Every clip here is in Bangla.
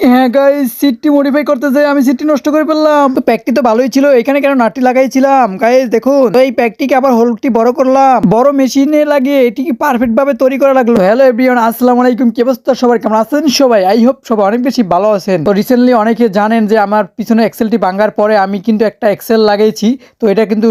হ্যাঁ গাইস, সিটটি মডিফাই করতে যাই আমি সিটটি নষ্ট করে ফেললাম। তো প্যাকটি তো ভালোই ছিল, এখানে কেন নাটটি লাগাইছিলাম গাইস দেখুন। তো এই প্যাকটিকে আবার হোলটি বড় করলাম, বড় মেশিনে লাগিয়ে এটিকে পারফেক্ট ভাবে তৈরি করা লাগলো। হ্যালো এভরিওয়ান, আসসালামু আলাইকুম। কি অবস্থা সবার, কেমন আছেন সবাই? আই হোপ সবাই অনেক বেশি ভালো আছেন। তো রিসেন্টলি অনেকে জানেন যে আমার পিছনে এক্সেলটি ভাঙার পরে আমি কিন্তু একটা এক্সেল লাগাইছি। তো এটা কিন্তু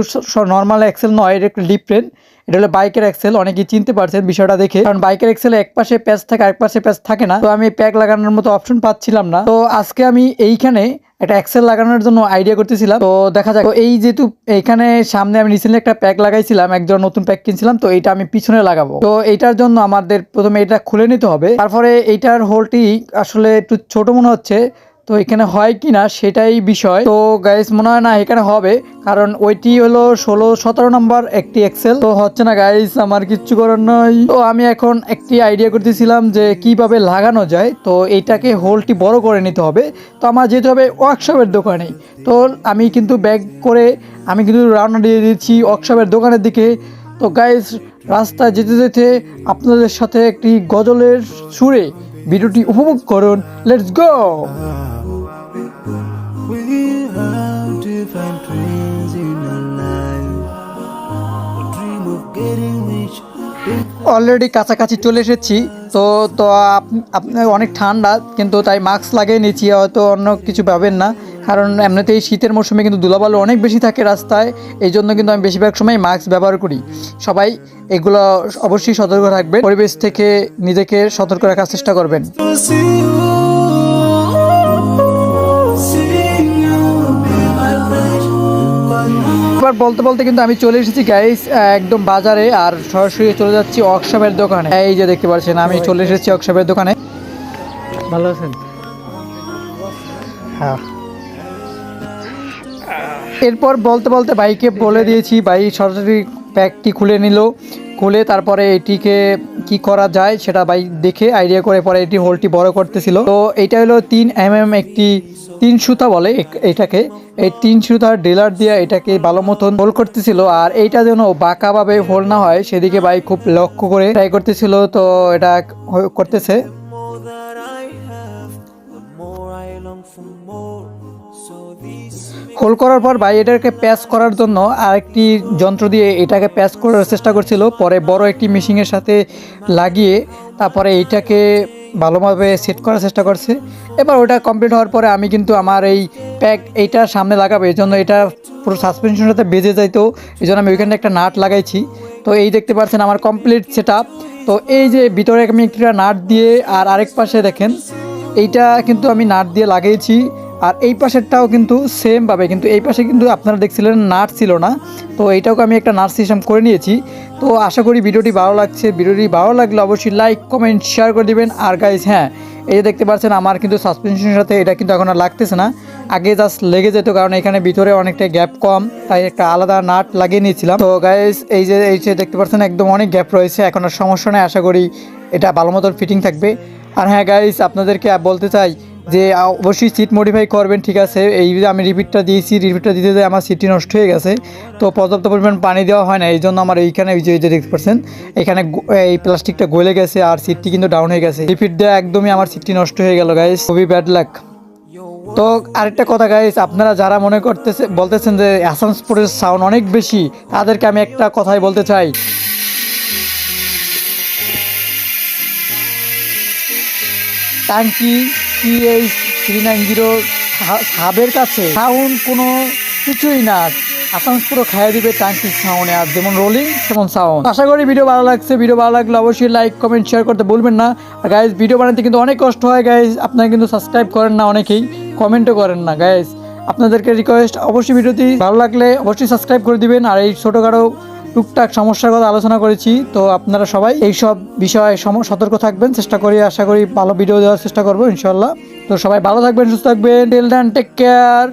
নর্মাল এক্সেল নয়, এটা একটু ডিফারেন্ট। এটা হলো বাইকের এক্সেল, অনেকেই চিনতে পারছেন বিষয়টা দেখে, কারণ বাইকের এক্সেলে এক পাশে প্যাচ থাকে আরেক পাশে প্যাচ থাকে না। তো আমি প্যাক লাগানোর মতো অপশন পাচ্ছিলাম না। তো আজকে আমি এইখানে একটা এক্সেল লাগানোর জন্য আইডিয়া করতেছিলাম। তো দেখা যাক। তো এই যেহেতু এইখানে সামনে আমি রিসেন্টলি একটা প্যাক লাগাইছিলাম, একজন নতুন প্যাক কিনছিলাম, তো এইটা আমি পিছনে লাগাবো। তো এইটার জন্য আমাদের প্রথমে এটা খুলে নিতে হবে, তারপরে এইটার হোলটি আসলে একটু ছোট মনে হচ্ছে। তো এখানে হয় কি না সেটাই বিষয়। তো গাইস মনে হয় না এখানে হবে, কারণ ওইটি হলো 16-17 নম্বর একটি এক্সেল। তো হচ্ছে না গাইস, আমার কিচ্ছু করার নয়। তো আমি এখন একটি আইডিয়া করতেছিলাম যে কিভাবে লাগানো যায়। তো এইটাকে হোলটি বড় করে নিতে হবে। তো আমার যেতে হবে ওয়ার্কশপের দোকানে। তো আমি কিন্তু ব্যাগ করে আমি কিন্তু রওনা দিয়ে দিচ্ছি ওয়ার্কশপের দোকানের দিকে। তো গাইস, রাস্তায় যেতে যেতে আপনাদের সাথে একটি গজলের সুরে ভিডিওটি উপভোগ করুন। Let's go. We have different dreams in our life. A dream of getting rich. Already কাছাকাছি চলে এসেছি। তো তো আপনার অনেক ঠান্ডা, কিন্তু তাই মাস্ক লাগিয়ে নিচ্ছি। হয়তো অন্য কিছু পাবেন না, কারণ এমনিতেই শীতের মৌসুমে কিন্তু ধুলাবালু অনেক বেশি থাকে রাস্তায়। এই জন্য কিন্তু আমি বেশিরভাগ সময় মাস্ক ব্যবহার করি। সবাই এগুলো অবশ্যই সতর্ক থাকবেন, পরিবেশ থেকে নিজেকে সতর্ক রাখার চেষ্টা করবেন। এবার বলতে বলতে কিন্তু আমি চলে এসেছি গাইস একদম বাজারে, আর সরাসরি চলে যাচ্ছি ওয়ার্কশপের দোকানে। এই যে দেখতে পাচ্ছেন আমি চলে এসেছি ওয়ার্কশপের দোকানে। ভালো আছেন? হ্যাঁ। এরপর বলতে বলতে ভাইকে বলে দিয়েছি, ভাই সরাসরি প্যাকটি খুলে নিল। খুলে তারপরে এটিকে কি করা যায় সেটা ভাই দেখে আইডিয়া করে পরে এটি হোলটি বড় করতেছিল। তো এটা হলো 3 mm একটি 3 সুতা বলে এটাকে। এই 3 সুতার ড্রিলার দিয়ে এটাকে ভালো মতন হোল করতেছিল, আর এইটা যেন বাঁকাভাবে হোল না হয় সেদিকে ভাই খুব লক্ষ্য করে ট্রাই করতেছিল। তো এটা করতেছে। More that I have, the more I long for more. So this hole করার পর ভাই এটাকে প্যাচ করার জন্য আরেকটি যন্ত্র দিয়ে এটাকে প্যাচ করার চেষ্টা করছিল। পরে বড় একটি মেশিনের সাথে লাগিয়ে তারপরে এইটাকে ভালোভাবে সেট করার চেষ্টা করছে। এবার ওটা কমপ্লিট হওয়ার পরে আমি কিন্তু আমার এই প্যাক এইটার সামনে লাগাবো, এই জন্য এটা পুরো সাসপেনশনের সাথে বেজে যাইতো, এই জন্য আমি ওইখানে একটা নাট লাগাইছি। তো এই দেখতে পাচ্ছেন আমার কমপ্লিট সেট আপ। তো এই যে ভিতরে আমি একটা নাট দিয়ে, আর আরেক পাশে দেখেন এইটা কিন্তু আমি নাট দিয়ে লাগিয়েছি। আর এই পাশেরটাও কিন্তু সেমভাবে, কিন্তু এই পাশে কিন্তু আপনারা দেখছিলেন নাট ছিল না। তো এইটাও আমি একটা নাট সিস্টেম করে নিয়েছি। তো আশা করি ভিডিওটি ভালো লাগছে। ভিডিওটি ভালো লাগলে অবশ্যই লাইক কমেন্ট শেয়ার করে দিবেন। আর গাইজ হ্যাঁ, এই যে দেখতে পাচ্ছেন আমার কিন্তু সাসপেনশনের সাথে এটা কিন্তু এখন আর লাগতেছে না, আগে জাস্ট লেগে যেত, কারণ এখানে ভিতরে অনেকটা গ্যাপ কম, তাই একটা আলাদা নাট লাগিয়ে নিয়েছিলাম। তো গাইজ এই যে দেখতে পাচ্ছেন একদম অনেক গ্যাপ রয়েছে, এখন আর সমস্যা নেই। আশা করি এটা ভালো মতন ফিটিং থাকবে। আর হ্যাঁ গাইজ, আপনাদেরকে বলতে চাই যে অবশ্যই সিট মডিফাই করবেন, ঠিক আছে? এই যে আমি রিপিটটা দিয়েছি, রিপিটটা দিতে যায় আমার সিটটি নষ্ট হয়ে গেছে। তো পর্যাপ্ত পরিমাণ পানি দেওয়া হয় না, এই জন্য আমার এইখানে এই যে দেখতে পাচ্ছেন এখানে এই প্লাস্টিকটা গলে গেছে, আর সিটটি কিন্তু ডাউন হয়ে গেছে। রিপিট দেওয়া একদমই আমার সিটটি নষ্ট হয়ে গেল গাইস, খুবই ব্যাড লাক। তো আরেকটা কথা গাইস, আপনারা যারা মনে বলতেছেন যে আসানসোলের সাউন্ড অনেক বেশি, তাদেরকে আমি একটা কথাই বলতে চাই। টাঙ্কি TH390 হাবের কাছে সাউন্ড কোনো কিছুই না, আসানসোল খাইয়ে দিবে টাঙ্কির সাউন্ডে। আর যেমন রোলিং তেমন সাউন্ড। আশা করি ভিডিও ভালো লাগছে। ভিডিও ভালো লাগলে অবশ্যই লাইক কমেন্ট শেয়ার করতে ভুলবেন না। আর গাইজ, ভিডিও বানাতে কিন্তু অনেক কষ্ট হয় গাইজ, আপনারা কিন্তু সাবস্ক্রাইব করেন না, অনেকেই কমেন্টও করেন না গাইজ। আপনাদেরকে রিকোয়েস্ট, অবশ্যই ভিডিওটি ভালো লাগলে অবশ্যই সাবস্ক্রাইব করে দিবেন। আর এই ছোটোখাটো টুকটাক সমস্যার কথা আলোচনা করেছি, তো আপনারা সবাই এইসব বিষয়ে সতর্ক থাকবেন। চেষ্টা করি, আশা করি ভালো ভিডিও দেওয়ার চেষ্টা করবো ইনশাল্লাহ। তো সবাই ভালো থাকবেন, সুস্থ থাকবেন। Till then, take care.